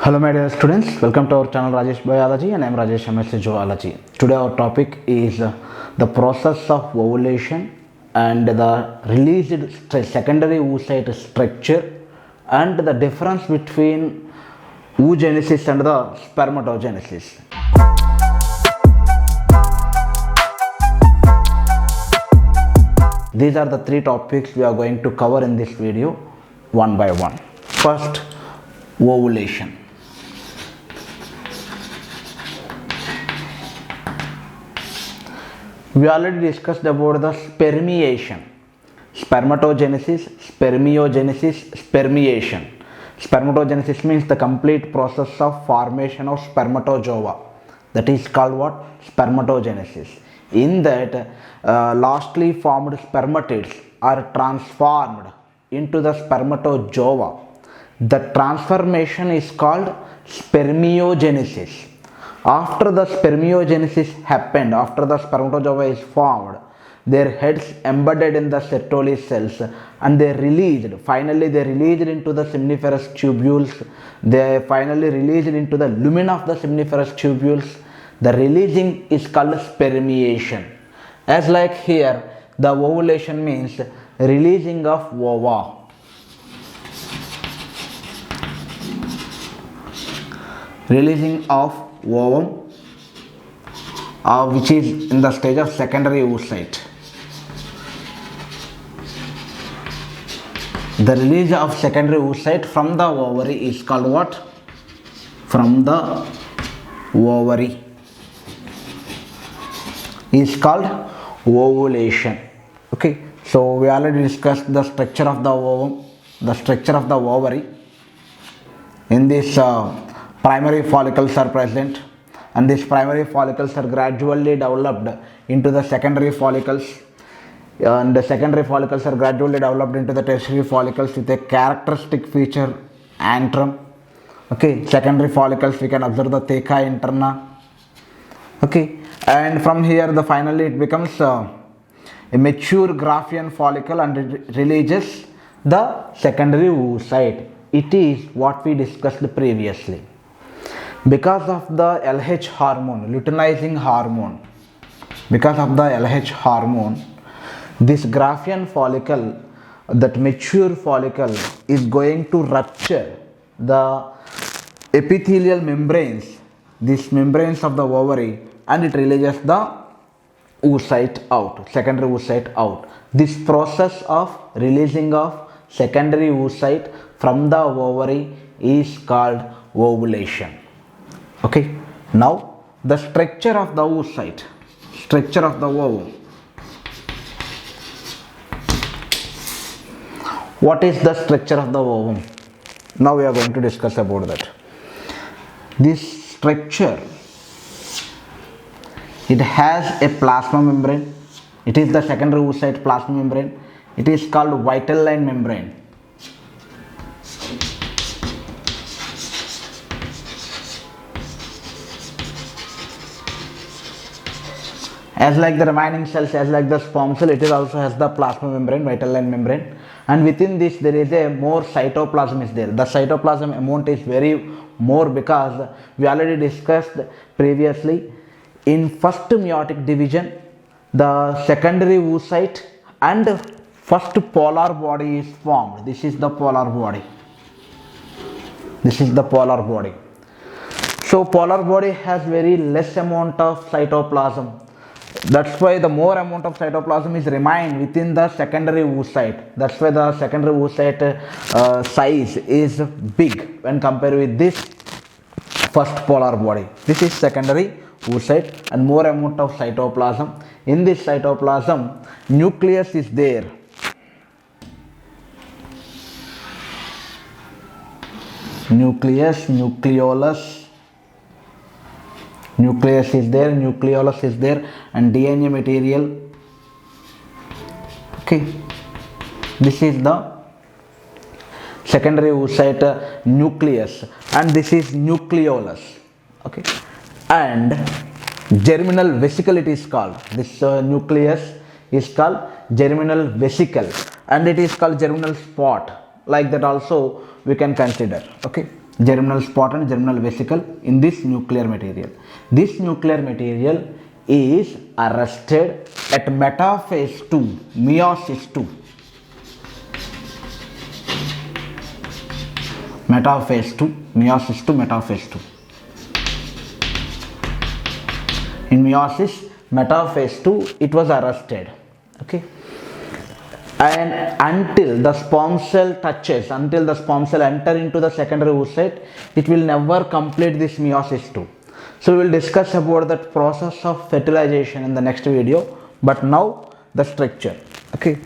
Hello my dear students, welcome to our channel Rajesh Biology and I am Rajesh MSc Zoology. Today our topic is the process of ovulation and the released secondary oocyte structure and the difference between oogenesis and the spermatogenesis. These are the three topics we are going to cover in this video one by one. First, ovulation. We already discussed about the spermiation, spermatogenesis, spermiogenesis, spermiation. Spermatogenesis means the complete process of formation of spermatozoa. That is called what? Spermatogenesis. In that, lastly formed spermatids are transformed into the spermatozoa. The transformation is called spermiogenesis. After the spermiogenesis happened, after the spermatozoa is formed, their heads embedded in the Sertoli cells and they finally released into the seminiferous tubules. They finally released into the lumen of the seminiferous tubules. The releasing is called spermiation. As like here, the ovulation means releasing of ova. Releasing of ovum which is in the stage of secondary oocyte. The release of secondary oocyte from the ovary is called what? From the ovary is called ovulation. Okay, so we already discussed the structure of the ovum, the structure of the ovary. In this primary follicles are present and these primary follicles are gradually developed into the secondary follicles and the secondary follicles are gradually developed into the tertiary follicles with a characteristic feature antrum. Okay, secondary follicles we can observe the theca interna. Okay, and from here finally it becomes a mature Graafian follicle and it releases the secondary oocyte. It is what we discussed previously. Because of the LH hormone, luteinizing hormone, because of the LH hormone, this Graafian follicle, that mature follicle, is going to rupture the epithelial membranes, these membranes of the ovary, and it releases the oocyte out, secondary oocyte out. This process of releasing of secondary oocyte from the ovary is called ovulation. Okay, now the structure of the oocyte, structure of the ovum. What is the structure of the ovum? Now we are going to discuss about that. This structure, it has a plasma membrane. It is the secondary oocyte plasma membrane. It is called vital line membrane. As like the remaining cells, as like the sperm cell, it is also has the plasma membrane, vital line membrane, and within this there is a more cytoplasm is there. The cytoplasm amount is very more because we already discussed previously in first meiotic division the secondary oocyte and first polar body is formed. This is the polar body. This is the polar body. So polar body has very less amount of cytoplasm. That's why the more amount of cytoplasm is remained within the secondary oocyte. That's why the secondary oocyte size is big when compared with this first polar body. This is secondary oocyte and more amount of cytoplasm. In this cytoplasm, nucleus is there. Nucleus, nucleolus. Nucleus is there, nucleolus is there, and DNA material. Okay, this is the secondary oocyte nucleus, and this is nucleolus. Okay, and germinal vesicle it is called. This nucleus is called germinal vesicle, and it is called germinal spot. Like that also we can consider. Okay, germinal spot and germinal vesicle in this nuclear material. This nuclear material is arrested at metaphase 2, meiosis 2. Metaphase 2, meiosis to metaphase 2. In meiosis, metaphase 2, it was arrested. Okay. And until the sperm cell touches, until the sperm cell enter into the secondary oocyte, it will never complete this meiosis 2. So we will discuss about that process of fertilization in the next video. But now the structure. Okay.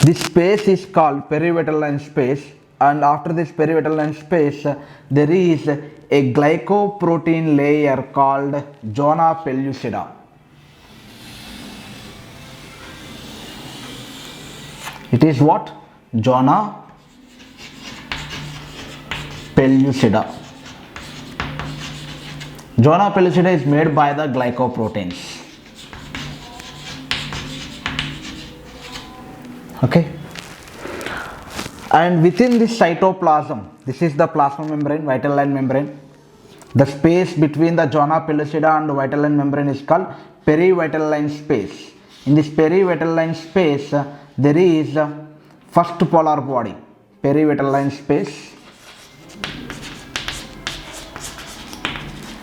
This space is called perivitelline space, and after this perivitelline space, there is a glycoprotein layer called zona pellucida. It is what? Zona pellucida. Zona pellucida is made by the glycoproteins. Okay. And within this cytoplasm, this is the plasma membrane, vital line membrane. The space between the zona pellucida and the vital line membrane is called perivitelline space. In this perivitelline space, there is first polar body, perivitelline space.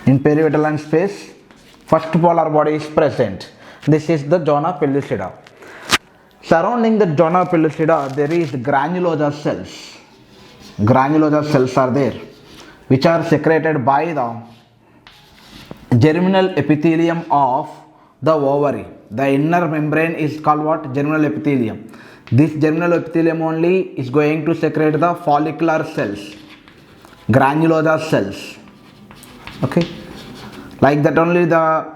In perivitelline space, first polar body is present. This is the zona pellucida. Surrounding the zona pellucida, there is granulosa cells. Granulosa cells are there, which are secreted by the germinal epithelium of the ovary. The inner membrane is called what? Germinal epithelium. This germinal epithelium only is going to secrete the follicular cells, granulosa cells. Okay, like that only the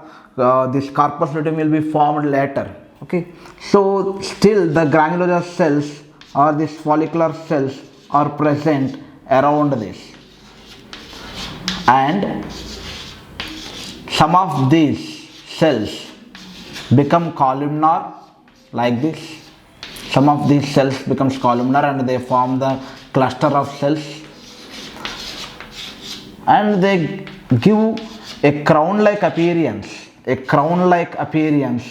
this corpus luteum will be formed later. Okay, so still the granulosa cells or these follicular cells are present around this, and some of these cells become columnar like this. Some of these cells becomes columnar and they form the cluster of cells, and they give a crown-like appearance. A crown-like appearance.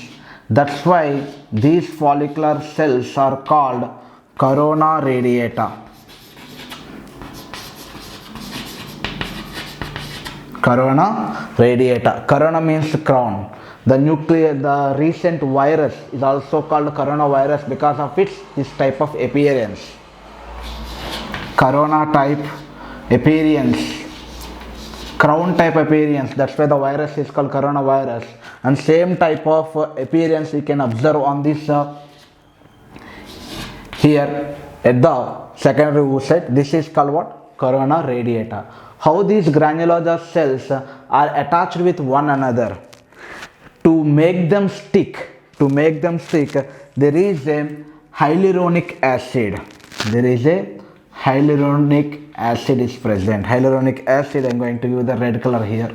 That's why these follicular cells are called corona radiata. Corona radiata. Corona means crown. The recent virus is also called coronavirus because of this type of appearance. Corona type appearance, crown type appearance. That's why the virus is called coronavirus. And same type of appearance you can observe on this here at the secondary oocyte. This is called what? Corona radiata. How these granulosa cells are attached with one another. To make them stick, there is a hyaluronic acid. There is a hyaluronic acid is present. Hyaluronic acid, I am going to give the red color here.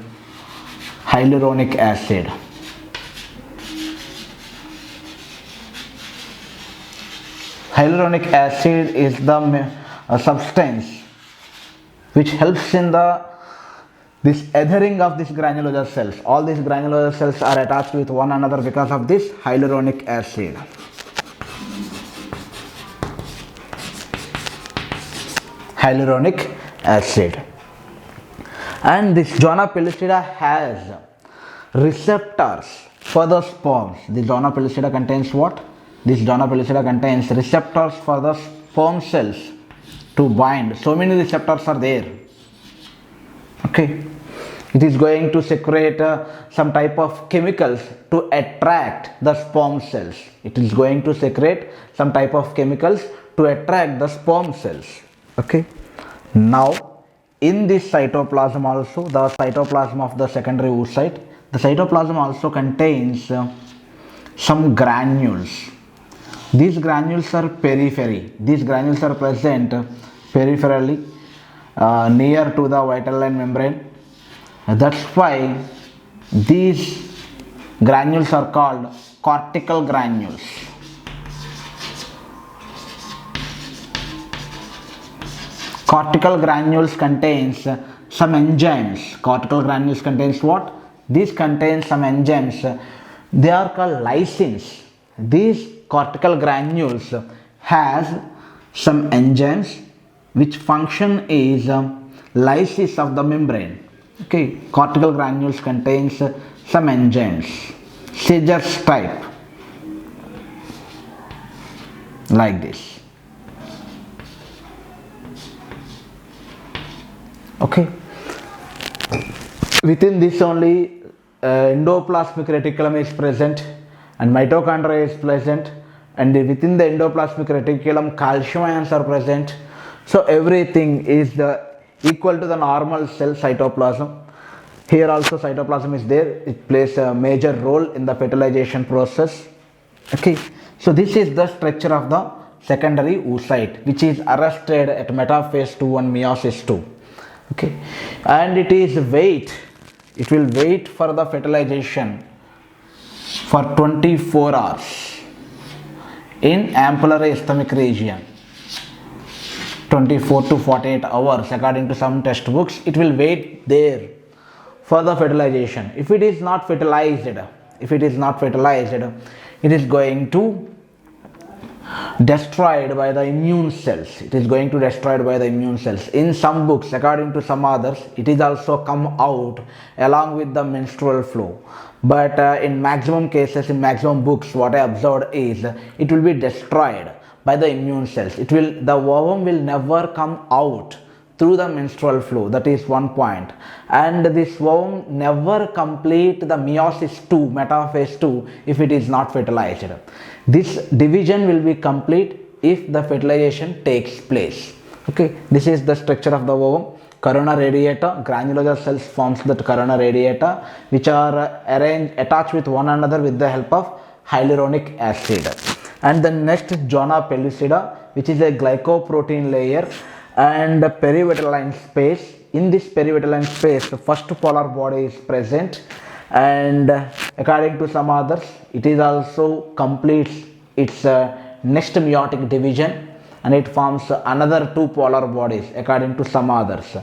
Hyaluronic acid. Hyaluronic acid is the substance which helps in this adhering of these granulosa cells. All these granulosa cells are attached with one another because of this hyaluronic acid. Hyaluronic acid. And this zona pellucida has receptors for the sperms. The zona pellucida contains what? This zona pellucida contains receptors for the sperm cells to bind. So many receptors are there. Okay, it is going to secrete some type of chemicals to attract the sperm cells. It is going to secrete some type of chemicals to attract the sperm cells. Okay, now in this cytoplasm also, the cytoplasm of the secondary oocyte, the cytoplasm also contains some granules. These granules are periphery. These granules are present peripherally near to the vital line membrane. That's why these granules are called cortical granules. Cortical granules contains some enzymes. Cortical granules contains what? These contain some enzymes. They are called lysins. These cortical granules has some enzymes which function is lysis of the membrane. Okay, cortical granules contains some enzymes, scissors type, like this. Okay, within this only endoplasmic reticulum is present and mitochondria is present, and within the endoplasmic reticulum calcium ions are present. So everything is equal to the normal cell cytoplasm. Here also cytoplasm is there. It plays a major role in the fertilization process. Okay, so this is the structure of the secondary oocyte, which is arrested at metaphase 2 and meiosis 2. Okay, and it will wait for the fertilization for 24 hours in ampullary isthmic region. 24 to 48 hours according to some textbooks, it will wait there for the fertilization. If it is not fertilized, it is going to destroyed by the immune cells. In some books, according to some others, it is also come out along with the menstrual flow. But in maximum cases, in maximum books, what I observed is it will be destroyed by the immune cells. The ovum will never come out through the menstrual flow. That is one point. And this ovum never complete the meiosis 2, metaphase 2, if it is not fertilized. This division will be complete if the fertilization takes place. Okay, this is the structure of the ovum. Corona radiata, granular cells forms that corona radiata, which are attached with one another with the help of hyaluronic acid. And the next zona pellucida, which is a glycoprotein layer, and the perivitelline space. In this perivitelline space, the first polar body is present, and according to some others, it is also completes its next meiotic division, and it forms another two polar bodies according to some others.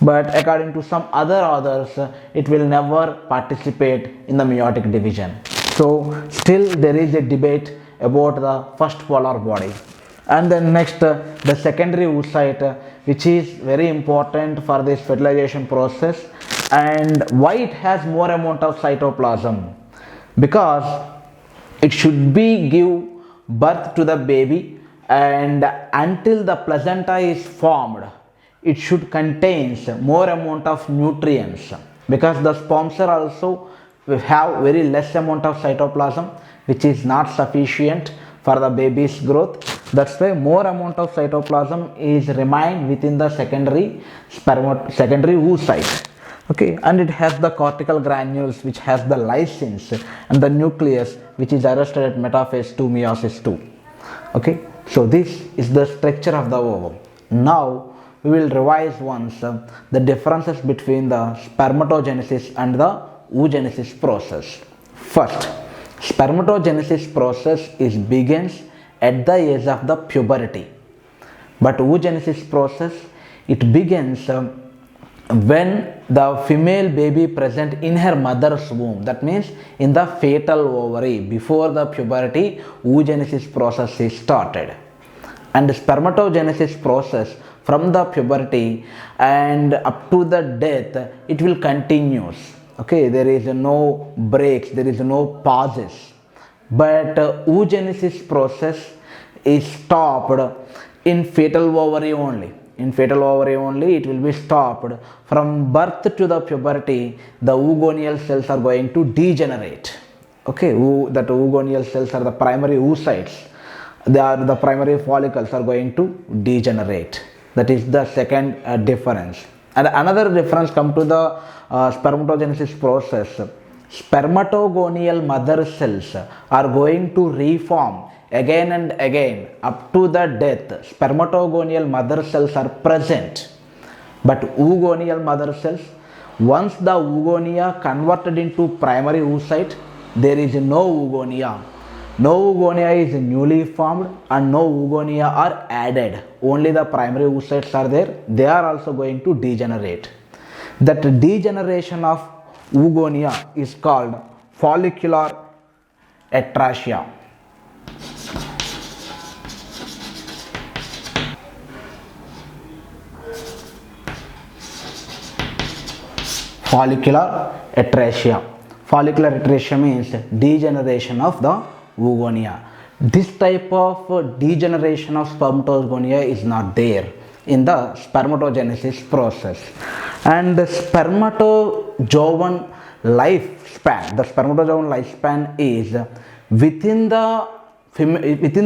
But according to some other authors, it will never participate in the meiotic division. So still there is a debate about the first polar body. And then next, the secondary oocyte, which is very important for this fertilization process. And why it has more amount of cytoplasm? Because it should be give birth to the baby, and until the placenta is formed, it should contains more amount of nutrients, because the sperms are also have very less amount of cytoplasm, which is not sufficient for the baby's growth. That's why more amount of cytoplasm is remain within the secondary oocyte. Okay, and it has the cortical granules, which has the lysins, and the nucleus, which is arrested at metaphase 2, meiosis 2. Okay, so this is the structure of the ovum. Now we will revise once the differences between the spermatogenesis and the oogenesis process. First, spermatogenesis process begins at the age of the puberty, but oogenesis process, it begins when the female baby present in her mother's womb, that means in the fetal ovary. Before the puberty, oogenesis process is started, and the spermatogenesis process from the puberty and up to the death, it will continues. Okay, there is no breaks, there is no pauses. But oogenesis process is stopped in fetal ovary only. In fetal ovary only, it will be stopped. From birth to the puberty, the oogonial cells are going to degenerate. Okay, that oogonial cells are the primary oocytes. They are the primary follicles are going to degenerate. That is the second difference. And another difference come to the spermatogenesis process. Spermatogonial mother cells are going to reform again and again up to the death. Spermatogonial mother cells are present, but oogonial mother cells, once the oogonia converted into primary oocyte, there is no oogonia. No oogonia is newly formed and no oogonia are added. Only the primary oocytes are there. They are also going to degenerate. That degeneration of oogonia is called follicular atrasia. Follicular atrasia. Follicular atrasia means degeneration of the oogonia. This type of degeneration of spermatogonia is not there in the spermatogenesis process. And the spermatozoan lifespan, is within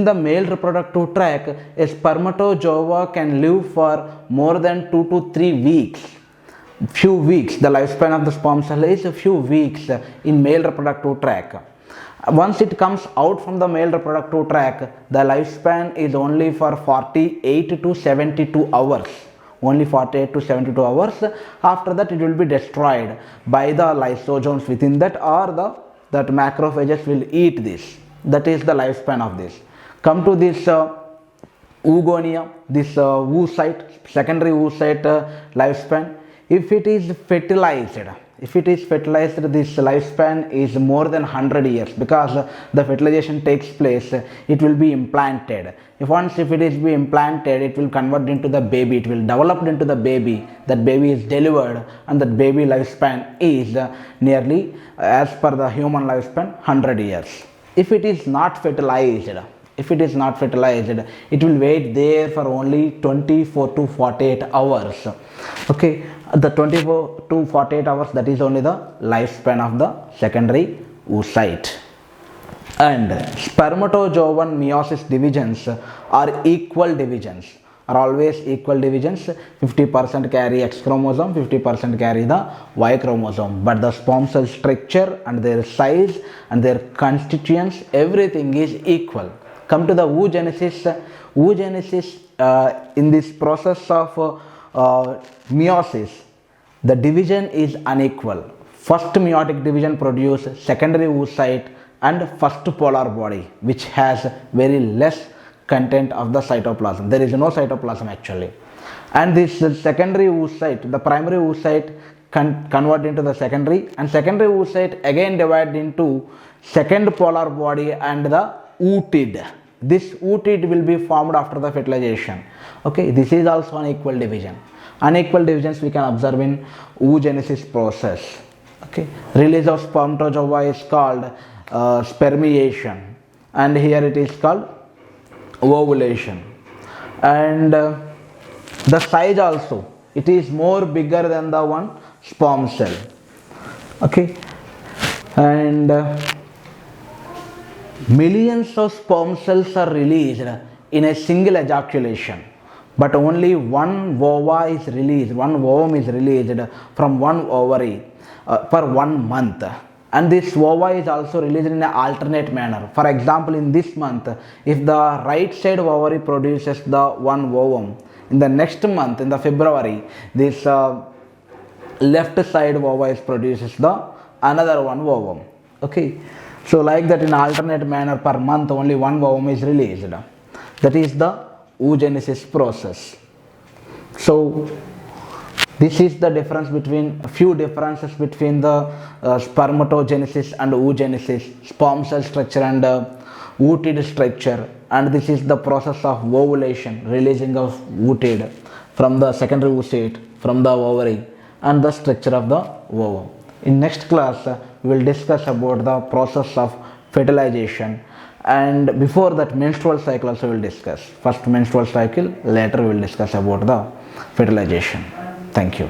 the male reproductive tract. A spermatozoa can live for more than 2 to 3 weeks. Few weeks. The lifespan of the sperm cell is a few weeks in male reproductive tract. Once it comes out from the male reproductive tract, the lifespan is only for 48 to 72 hours. Only 48 to 72 hours. After that, it will be destroyed by the lysosomes within that, or that macrophages will eat this. That is the lifespan of this. Come to this oogonia, this oocyte, secondary oocyte lifespan. If it is fertilized, this lifespan is more than 100 years, because the fertilization takes place. It will be implanted. If it is be implanted, it will convert into the baby. It will develop into the baby. That baby is delivered, and that baby lifespan is nearly, as per the human lifespan, 100 years. If it is not fertilized, it will wait there for only 24 to 48 hours. Okay, the 24 to 48 hours, that is only the lifespan of the secondary oocyte. And spermatozoan meiosis divisions are equal divisions, are always equal divisions. 50% carry X chromosome, 50% carry the Y chromosome. But the sperm cell structure and their size and their constituents, everything is equal. Come to the oogenesis. In this process of meiosis, the division is unequal. First meiotic division produces secondary oocyte and first polar body, which has very less content of the cytoplasm. There is no cytoplasm actually. And this secondary oocyte, the primary oocyte convert into the secondary, and secondary oocyte again divide into second polar body and the ootid. This ootid will be formed after the fertilization. Okay, this is also an equal division. Unequal divisions we can observe in oogenesis process. Okay, release of spermatozoa is called spermiation, and here it is called ovulation. And the size also, it is more bigger than the one sperm cell. Okay, and millions of sperm cells are released in a single ejaculation, but only one ova is released, one ovum is released from one ovary for 1 month. And this ova is also released in an alternate manner. For example, in this month, if the right side ovary produces the one ovum, in the next month, in the February, this left side ova produces the another one ovum. Okay, so like that, in alternate manner, per month only one ovum is released. That is the oogenesis process. So this is the difference between, few differences between the spermatogenesis and oogenesis, sperm cell structure and ootid structure. And this is the process of ovulation, releasing of ootid from the secondary oocyte, from the ovary, and the structure of the ovum. In next class, we will discuss about the process of fertilization, and before that, menstrual cycle also we will discuss. First menstrual cycle, later we will discuss about the fertilization. Thank you.